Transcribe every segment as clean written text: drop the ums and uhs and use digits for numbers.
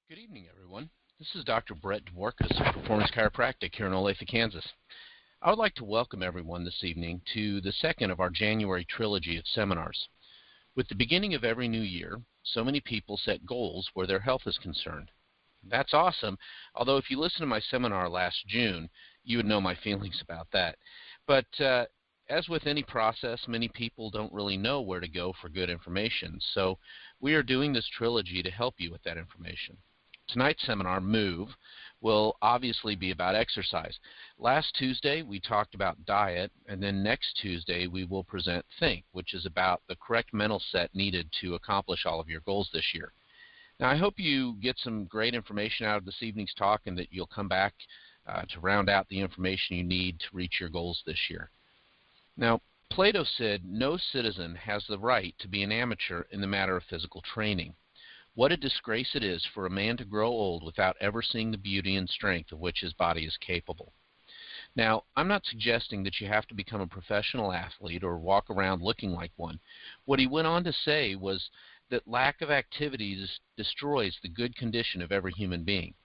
Good evening, everyone. This is Dr. Brett Dworkas of Performance Chiropractic here in Olathe, Kansas. I would like to welcome everyone this evening to the second of our January trilogy of seminars. With the beginning of every new year, so many people set goals where their health is concerned. That's awesome, although if you listened to my seminar last June, you would know my feelings about that. But as with any process, many people don't really know where to go for good information, so we are doing this trilogy to help you with that information. Tonight's seminar, Move, will obviously be about exercise. Last Tuesday, we talked about diet, and then next Tuesday, we will present Think, which is about the correct mental set needed to accomplish all of your goals this year. Now, I hope you get some great information out of this evening's talk and that you'll come back to round out the information you need to reach your goals this year. Now, Plato said, "No citizen has the right to be an amateur in the matter of physical training. What a disgrace it is for a man to grow old without ever seeing the beauty and strength of which his body is capable." Now, I'm not suggesting that you have to become a professional athlete or walk around looking like one. What he went on to say was that lack of activity destroys the good condition of every human being.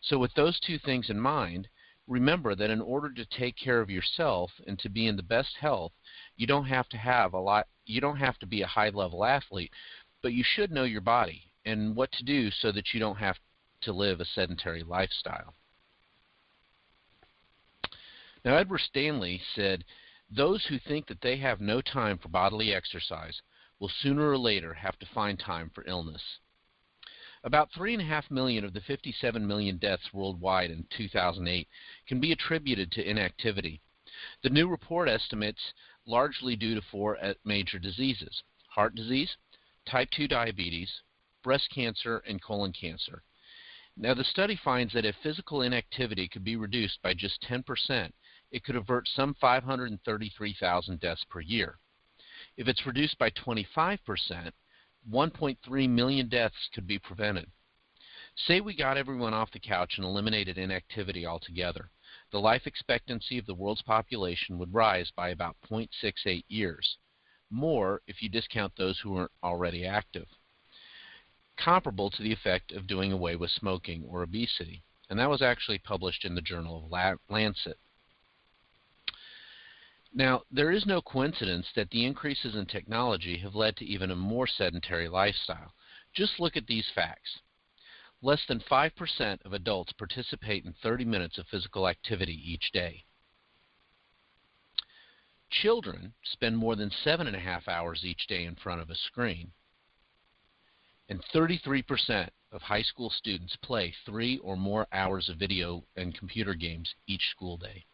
So with those two things in mind, remember that in order to take care of yourself and to be in the best health, you don't have to be a high-level athlete, but you should know your body and what to do so that you don't have to live a sedentary lifestyle. Now, Edward Stanley said, "Those who think that they have no time for bodily exercise will sooner or later have to find time for illness." About 3.5 million of the 57 million deaths worldwide in 2008 can be attributed to inactivity. The new report estimates largely due to 4 major diseases: heart disease, type 2 diabetes, breast cancer, and colon cancer. Now, the study finds that if physical inactivity could be reduced by just 10%, it could avert some 533,000 deaths per year. If it's reduced by 25%, 1.3 million deaths could be prevented. Say we got everyone off the couch and eliminated inactivity altogether. The life expectancy of the world's population would rise by about 0.68 years, more if you discount those who are already active, comparable to the effect of doing away with smoking or obesity. And that was actually published in the Journal of Lancet. Now, there is no coincidence that the increases in technology have led to even a more sedentary lifestyle. Just look at these facts. Less than 5% of adults participate in 30 minutes of physical activity each day. Children spend more than 7.5 hours each day in front of a screen. And 33% of high school students play 3 or more hours of video and computer games each school day.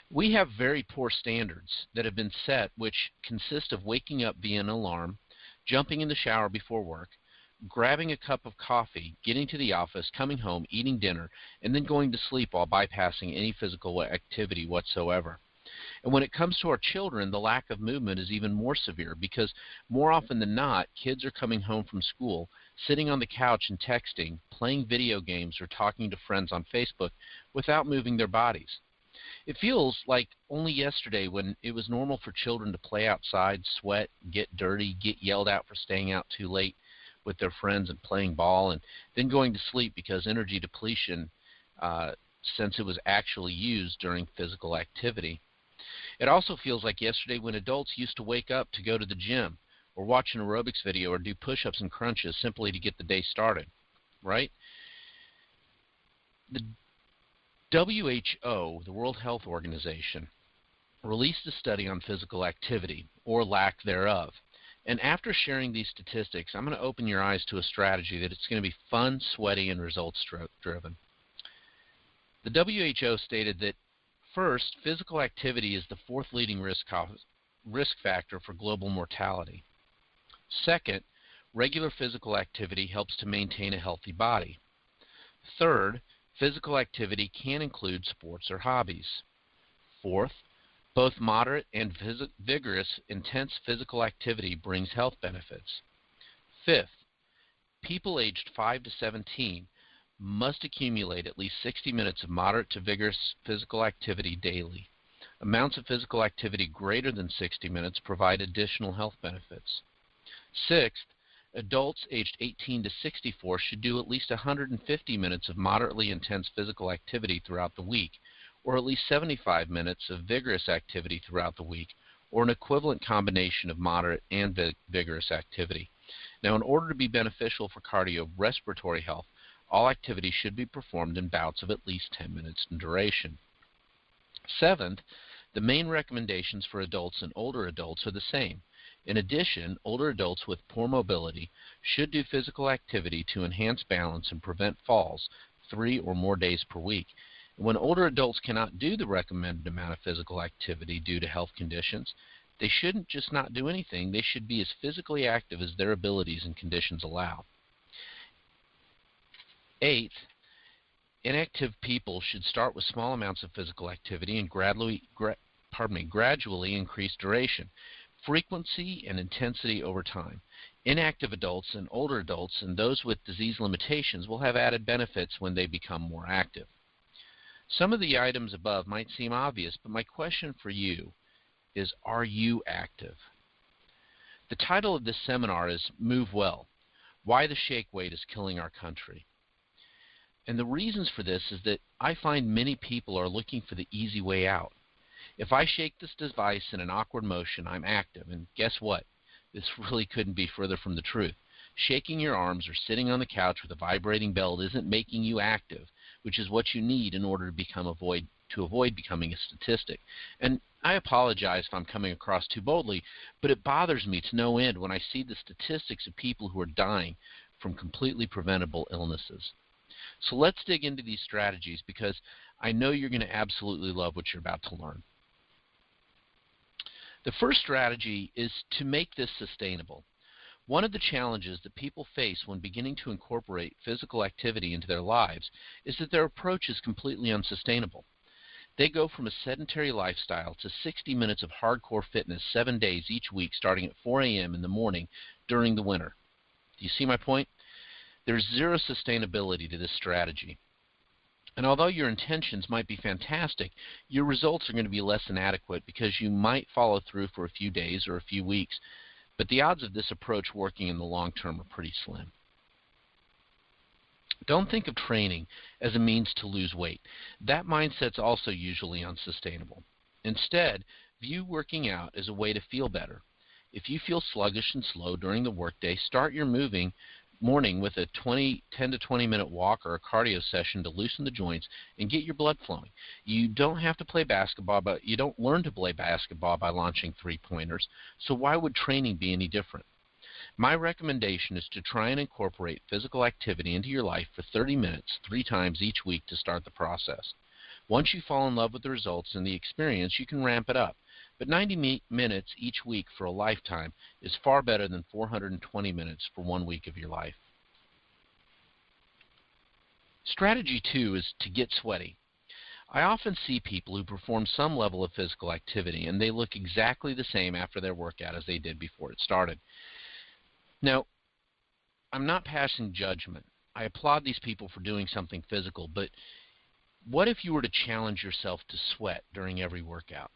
We have very poor standards that have been set, which consist of waking up via an alarm, jumping in the shower before work, grabbing a cup of coffee, getting to the office, coming home, eating dinner, and then going to sleep while bypassing any physical activity whatsoever. And when it comes to our children, the lack of movement is even more severe because more often than not, kids are coming home from school, sitting on the couch and texting, playing video games, or talking to friends on Facebook without moving their bodies. It feels like only yesterday when it was normal for children to play outside, sweat, get dirty, get yelled at for staying out too late with their friends and playing ball, and then going to sleep because energy depletion since it was actually used during physical activity. It also feels like yesterday when adults used to wake up to go to the gym or watch an aerobics video or do push-ups and crunches simply to get the day started, right? The WHO, the World Health Organization, released a study on physical activity, or lack thereof. And after sharing these statistics, I'm going to open your eyes to a strategy that it's going to be fun, sweaty, and results-driven. The WHO stated that, first, physical activity is the 4th leading risk factor for global mortality. Second, regular physical activity helps to maintain a healthy body. Third, physical activity can include sports or hobbies. Fourth, both moderate and vigorous, intense physical activity brings health benefits. Fifth, people aged 5 to 17 must accumulate at least 60 minutes of moderate to vigorous physical activity daily. Amounts of physical activity greater than 60 minutes provide additional health benefits. Sixth, Adults aged 18 to 64 should do at least 150 minutes of moderately intense physical activity throughout the week, or at least 75 minutes of vigorous activity throughout the week, or an equivalent combination of moderate and vigorous activity. Now, in order to be beneficial for cardiorespiratory health, all activity should be performed in bouts of at least 10 minutes in duration. Seventh, the main recommendations for adults and older adults are the same. In addition, older adults with poor mobility should do physical activity to enhance balance and prevent falls 3 or more days per week. When older adults cannot do the recommended amount of physical activity due to health conditions, they shouldn't just not do anything. They should be as physically active as their abilities and conditions allow. Eighth, inactive people should start with small amounts of physical activity and gradually increase duration, frequency, and intensity over time. Inactive adults and older adults and those with disease limitations will have added benefits when they become more active. Some of the items above might seem obvious, but my question for you is, are you active? The title of this seminar is Move Well: Why the Shake Weight is Killing Our Country. And the reasons for this is that I find many people are looking for the easy way out. If I shake this device in an awkward motion, I'm active. And guess what? This really couldn't be further from the truth. Shaking your arms or sitting on the couch with a vibrating belt isn't making you active, which is what you need in order to avoid becoming a statistic. And I apologize if I'm coming across too boldly, but it bothers me to no end when I see the statistics of people who are dying from completely preventable illnesses. So let's dig into these strategies, because I know you're going to absolutely love what you're about to learn. The first strategy is to make this sustainable. One of the challenges that people face when beginning to incorporate physical activity into their lives is that their approach is completely unsustainable. They go from a sedentary lifestyle to 60 minutes of hardcore fitness 7 days each week, starting at 4 a.m. in the morning during the winter. Do you see my point? There's zero sustainability to this strategy. And although your intentions might be fantastic, your results are going to be less than adequate, because you might follow through for a few days or a few weeks, but the odds of this approach working in the long term are pretty slim. Don't think of training as a means to lose weight. That mindset's also usually unsustainable. Instead, view working out as a way to feel better. If you feel sluggish and slow during the workday, start your morning with a 10 to 20 minute walk or a cardio session to loosen the joints and get your blood flowing. You don't have to play basketball, but you don't learn to play basketball by launching three-pointers, so why would training be any different? My recommendation is to try and incorporate physical activity into your life for 30 minutes 3 times each week to start the process. Once you fall in love with the results and the experience, you can ramp it up. But 90 minutes each week for a lifetime is far better than 420 minutes for 1 week of your life. Strategy 2 is to get sweaty. I often see people who perform some level of physical activity, and they look exactly the same after their workout as they did before it started. Now, I'm not passing judgment. I applaud these people for doing something physical, but what if you were to challenge yourself to sweat during every workout?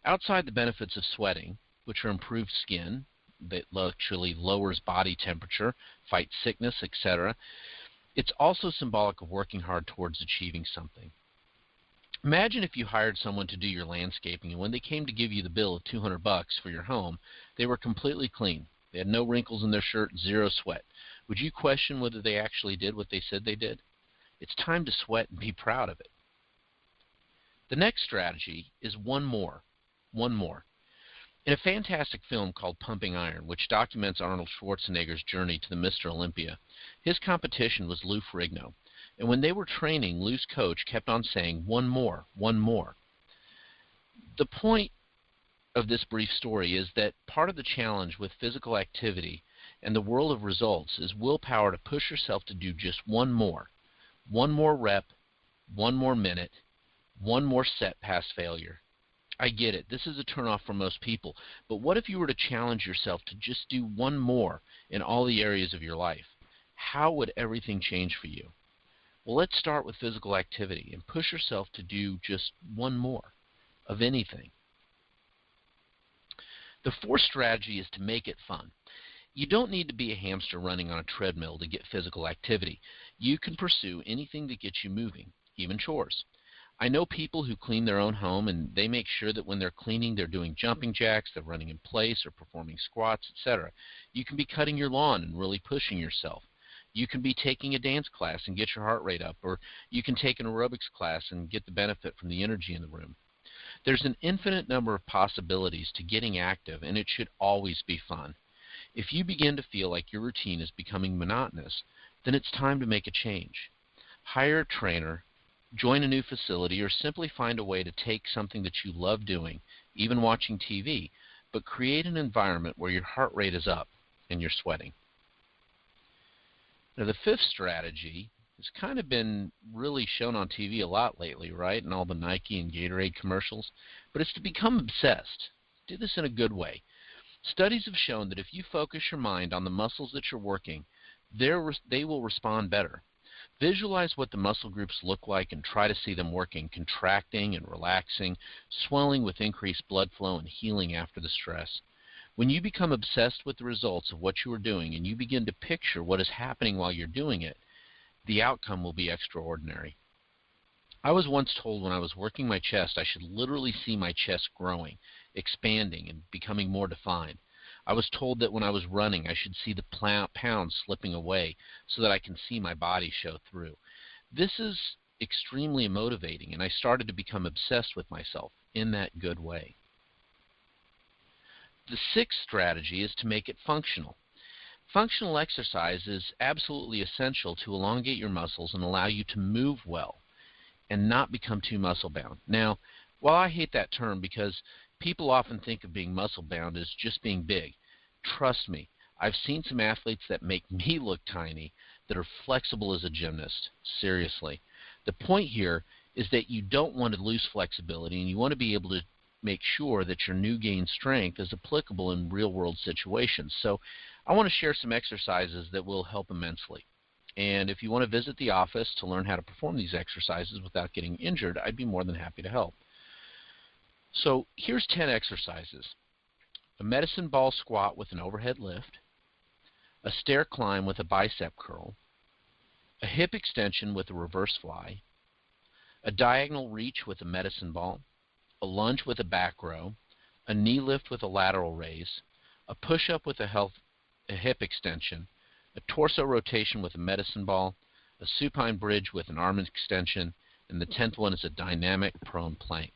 Outside the benefits of sweating, which are improved skin, that actually lowers body temperature, fights sickness, etc., it's also symbolic of working hard towards achieving something. Imagine if you hired someone to do your landscaping, and when they came to give you the bill of $200 for your home, they were completely clean. They had no wrinkles in their shirt, zero sweat. Would you question whether they actually did what they said they did? It's time to sweat and be proud of it. The next strategy is one more. In a fantastic film called Pumping Iron, which documents Arnold Schwarzenegger's journey to the Mr. Olympia, his competition was Lou Ferrigno. And when they were training, Lou's coach kept on saying, one more, one more. The point of this brief story is that part of the challenge with physical activity and the world of results is willpower to push yourself to do just one more rep, 1 more minute, 1 more set past failure. I get it. This is a turnoff for most people. But what if you were to challenge yourself to just do 1 more in all the areas of your life? How would everything change for you? Well, let's start with physical activity and push yourself to do just 1 more of anything. The fourth strategy is to make it fun. You don't need to be a hamster running on a treadmill to get physical activity. You can pursue anything that gets you moving, even chores. I know people who clean their own home, and they make sure that when they're cleaning, they're doing jumping jacks, they're running in place, or performing squats, etc. You can be cutting your lawn and really pushing yourself. You can be taking a dance class and get your heart rate up, or you can take an aerobics class and get the benefit from the energy in the room. There's an infinite number of possibilities to getting active, and it should always be fun. If you begin to feel like your routine is becoming monotonous, then it's time to make a change. Hire a trainer, join a new facility, or simply find a way to take something that you love doing, even watching TV, but create an environment where your heart rate is up and you're sweating. Now, the fifth strategy has kind of been really shown on TV a lot lately, right, in all the Nike and Gatorade commercials, but it's to become obsessed. Do this in a good way. Studies have shown that if you focus your mind on the muscles that you're working, they will respond better. Visualize what the muscle groups look like and try to see them working, contracting and relaxing, swelling with increased blood flow and healing after the stress. When you become obsessed with the results of what you are doing and you begin to picture what is happening while you're doing it, the outcome will be extraordinary. I was once told when I was working my chest I should literally see my chest growing, expanding, and becoming more defined. I was told that when I was running I should see the pounds slipping away so that I can see my body show through. This is extremely motivating, and I started to become obsessed with myself in that good way. The sixth strategy is to make it functional. Functional exercise is absolutely essential to elongate your muscles and allow you to move well and not become too muscle bound. Now, while I hate that term because people often think of being muscle bound as just being big, trust me, I've seen some athletes that make me look tiny that are flexible as a gymnast. Seriously. The point here is that you don't want to lose flexibility, and you want to be able to make sure that your new gained strength is applicable in real-world situations. So I want to share some exercises that will help immensely. And if you want to visit the office to learn how to perform these exercises without getting injured, I'd be more than happy to help. So here's 10 exercises. A medicine ball squat with an overhead lift, a stair climb with a bicep curl, a hip extension with a reverse fly, a diagonal reach with a medicine ball, a lunge with a back row, a knee lift with a lateral raise, a push-up with a hip extension, a torso rotation with a medicine ball, a supine bridge with an arm extension, and the 10th one is a dynamic prone plank.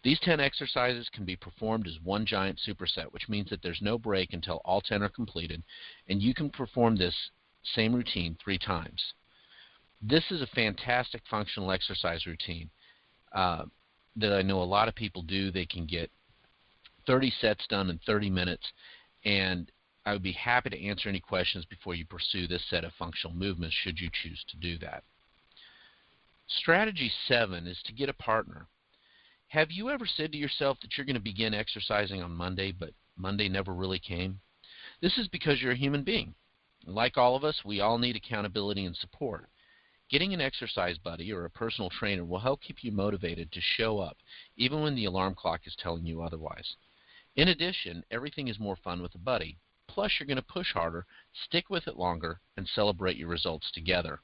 These 10 exercises can be performed as one giant superset, which means that there's no break until all 10 are completed, and you can perform this same routine 3 times. This is a fantastic functional exercise routine that I know a lot of people do. They can get 30 sets done in 30 minutes, and I would be happy to answer any questions before you pursue this set of functional movements should you choose to do that. Strategy 7 is to get a partner. Have you ever said to yourself that you're going to begin exercising on Monday, but Monday never really came? This is because you're a human being. Like all of us, we all need accountability and support. Getting an exercise buddy or a personal trainer will help keep you motivated to show up, even when the alarm clock is telling you otherwise. In addition, everything is more fun with a buddy. Plus, you're going to push harder, stick with it longer, and celebrate your results together.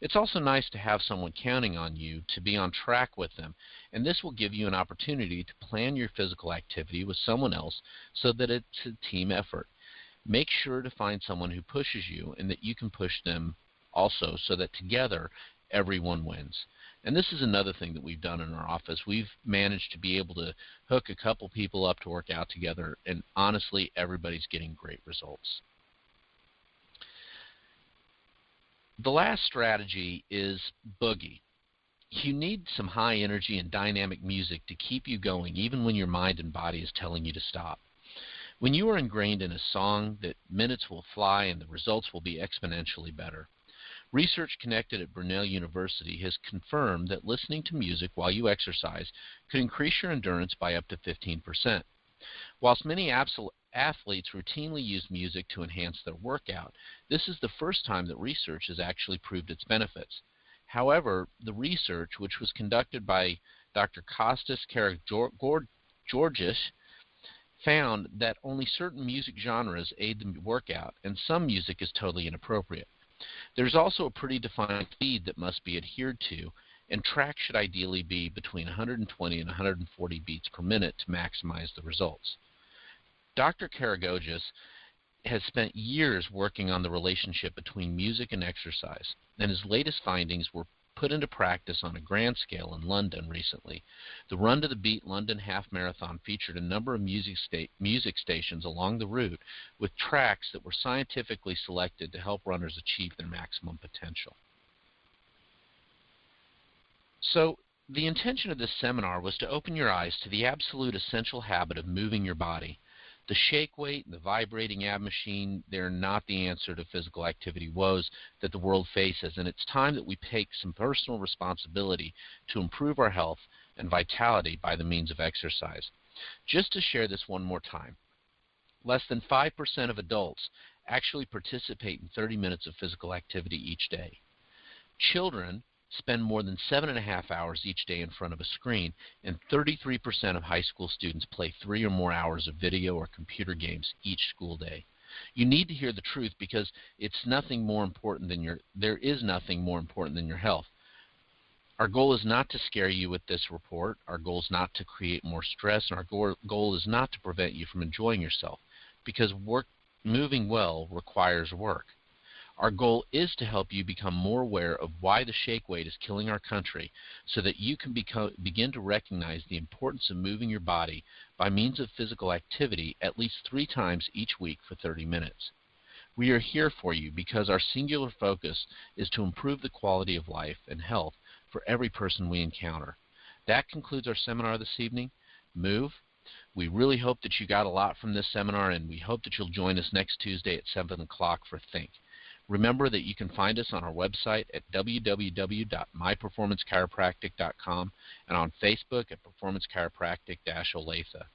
It's also nice to have someone counting on you to be on track with them, and this will give you an opportunity to plan your physical activity with someone else so that it's a team effort. Make sure to find someone who pushes you and that you can push them also, so that together everyone wins. And this is another thing that we've done in our office. We've managed to be able to hook a couple people up to work out together, and honestly, everybody's getting great results. The last strategy is boogie. You need some high energy and dynamic music to keep you going, even when your mind and body is telling you to stop. When you are ingrained in a song, that minutes will fly and the results will be exponentially better. Research conducted at Brunel University has confirmed that listening to music while you exercise could increase your endurance by up to 15%. Whilst many athletes routinely use music to enhance their workout, this is the first time that research has actually proved its benefits. However, the research, which was conducted by Dr. Kostas Karageorgis, found that only certain music genres aid the workout, and some music is totally inappropriate. There's also a pretty defined speed that must be adhered to, and tracks should ideally be between 120 and 140 beats per minute to maximize the results. Dr. Karagoges has spent years working on the relationship between music and exercise, and his latest findings were put into practice on a grand scale in London recently. The Run to the Beat London Half Marathon featured a number of music stations along the route with tracks that were scientifically selected to help runners achieve their maximum potential. So, the intention of this seminar was to open your eyes to the absolute essential habit of moving your body. The shake weight and the vibrating ab machine, they're not the answer to physical activity woes that the world faces, and it's time that we take some personal responsibility to improve our health and vitality by the means of exercise. Just to share this one more time, less than 5% of adults actually participate in 30 minutes of physical activity each day. Children spend more than 7.5 hours each day in front of a screen, and 33% of high school students play 3 or more hours of video or computer games each school day. You need to hear the truth because there is nothing more important than your health. Our goal is not to scare you with this report. Our goal is not to create more stress, and our goal is not to prevent you from enjoying yourself, because moving well requires work. Our goal is to help you become more aware of why the shake weight is killing our country so that you can begin to recognize the importance of moving your body by means of physical activity at least 3 times each week for 30 minutes. We are here for you because our singular focus is to improve the quality of life and health for every person we encounter. That concludes our seminar this evening. Move. We really hope that you got a lot from this seminar, and we hope that you'll join us next Tuesday at 7 o'clock for Think. Remember that you can find us on our website at www.myperformancechiropractic.com and on Facebook at performancechiropractic-Olathe.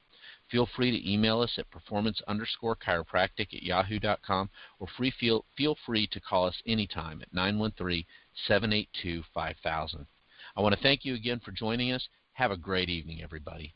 Feel free to email us at performance_chiropractic@yahoo.com, or feel free to call us anytime at 913-782-5000. I want to thank you again for joining us. Have a great evening, everybody.